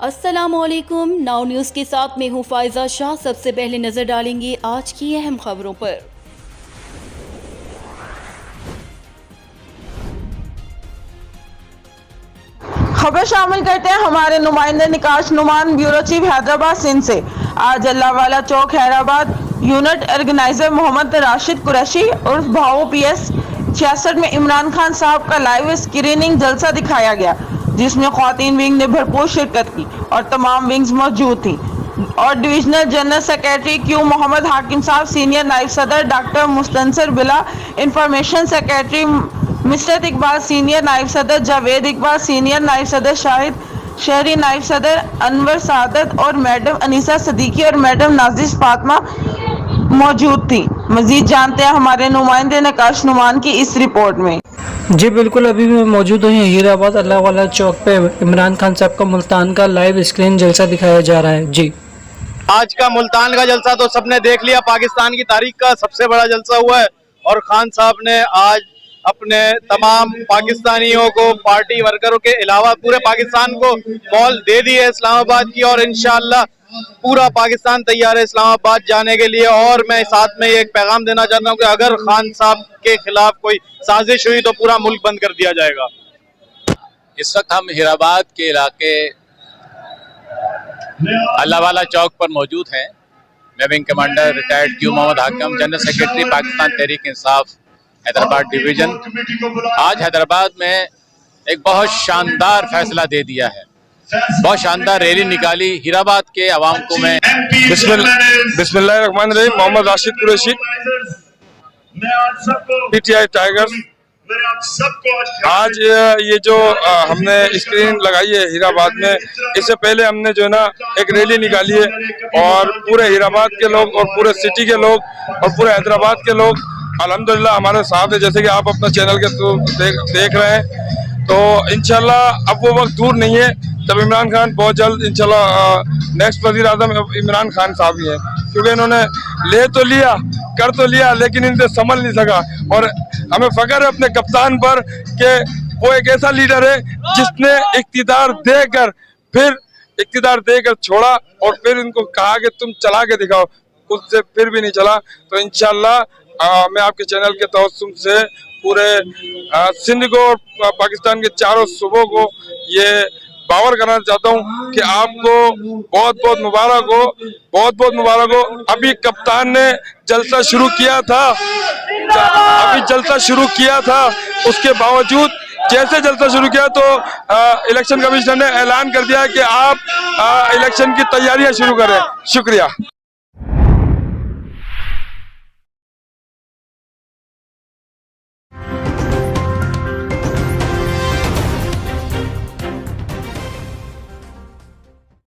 अस्सलामुअलैकुम। Now news के साथ मैं हूं फायजा शाह। सबसे पहले नजर डालेंगे आज की अहम खबरों पर। खबर शामिल करते हैं हमारे नुमाइंदे निकाश नुमान, ब्यूरो चीफ हैदराबाद सिंध से। आज अल्लाहवाला चौक हैदराबाद यूनिट ऑर्गेनाइजर मोहम्मद राशिद कुरैशी उर्फ भाओ PS 66 में इमरान खान साहब का लाइव स्क्रीनिंग जलसा दिखाया गया, जिसमें ख्वातीन विंग ने भरपूर शिरकत की और तमाम विंग्स मौजूद थी। और divisional general secretary Q Mohammad Hakim sahab, senior नायब सदर doctor Mustansar Billa, information secretary mister Iqbal, senior नायब सदर जावेद इकबाल, सीनियर नायब सदर शाहिद, शहरी नायब सदर अनवर सादत और मैडम अनीसा सदीकी और मैडम नाजिश फातिमा मौजूद थी। मजीद जानते हैं हमारे नुमाइंदे नकाश नुमान की इस रिपोर्ट में। जी बिल्कुल, अभी मैं मौजूद हूँ हीराबाद अल्लाहवाला चौक पे। इमरान खान साहब का मुल्तान का लाइव स्क्रीन जलसा दिखाया जा रहा है। जी, आज का मुल्तान का जलसा तो सबने देख लिया। पाकिस्तान की तारीख का सबसे बड़ा जलसा हुआ है और खान साहब ने आज अपने तमाम पाकिस्तानियों को, पार्टी वर्करों के अलावा पूरे पाकिस्तान को मॉल दे दी है इस्लामाबाद की, और इंशाअल्लाह पूरा पाकिस्तान तैयार है इस्लामाबाद जाने के लिए। और मैं साथ में एक पैगाम देना चाहता हूँ कि अगर खान साहब के खिलाफ कोई साजिश हुई तो पूरा मुल्क बंद कर दिया जाएगा। इस वक्त हम हीराबाद के इलाके अल्लाहवाला चौक पर मौजूद हैं। मैं wing commander retired Q Mohammad Hakim, general secretary Pakistan Tehreek Insaf Hyderabad division. आज हैदराबाद में एक बहुत शानदार फैसला दे दिया है। बहुत शानदार रैली निकाली हीराबाद के अवाम को। मैं बिस्मिल्लाहिर्रहमानिर्रहीम। Mohammad Rashid Qureshi, PTI tigers. आज ये जो हमने स्क्रीन लगाई है हीराबाद में, इससे पहले हमने जो है ना एक रैली निकाली है और पूरे हीराबाद के लोग और पूरे सिटी के लोग और पूरे हैदराबाद के लोग अल्हम्दुलिल्लाह हमारे साथ है। जैसे कि आप अपना चैनल के थ्रू देख रहे हैं, तो इंशाल्लाह अब वो वक्त दूर नहीं है जब इमरान खान बहुत जल्द इंशाल्लाह नेक्स्ट वज़ीर आज़म इमरान खान साहब ही हैं, क्योंकि इन्होंने ले तो लिया, कर तो लिया, लेकिन इनसे संभल नहीं सका। और हमें फख्र है अपने कप्तान पर कि वो एक ऐसा लीडर है जिसने इख्तियार देकर छोड़ा और फिर इनको कहा कि तुम चला के दिखाओ, उससे फिर भी नहीं चला। तो इंशाल्लाह मैं आपके चैनल के तवज्जुह से पूरे सिंध को और पाकिस्तान के चारों सूबों को ये बावर करना चाहता हूँ कि आपको बहुत बहुत मुबारक हो। अभी कप्तान ने जलसा शुरू किया था, उसके बावजूद जैसे जलसा शुरू किया तो इलेक्शन कमिश्नर ने ऐलान कर दिया कि आप इलेक्शन की तैयारियां शुरू करें। शुक्रिया।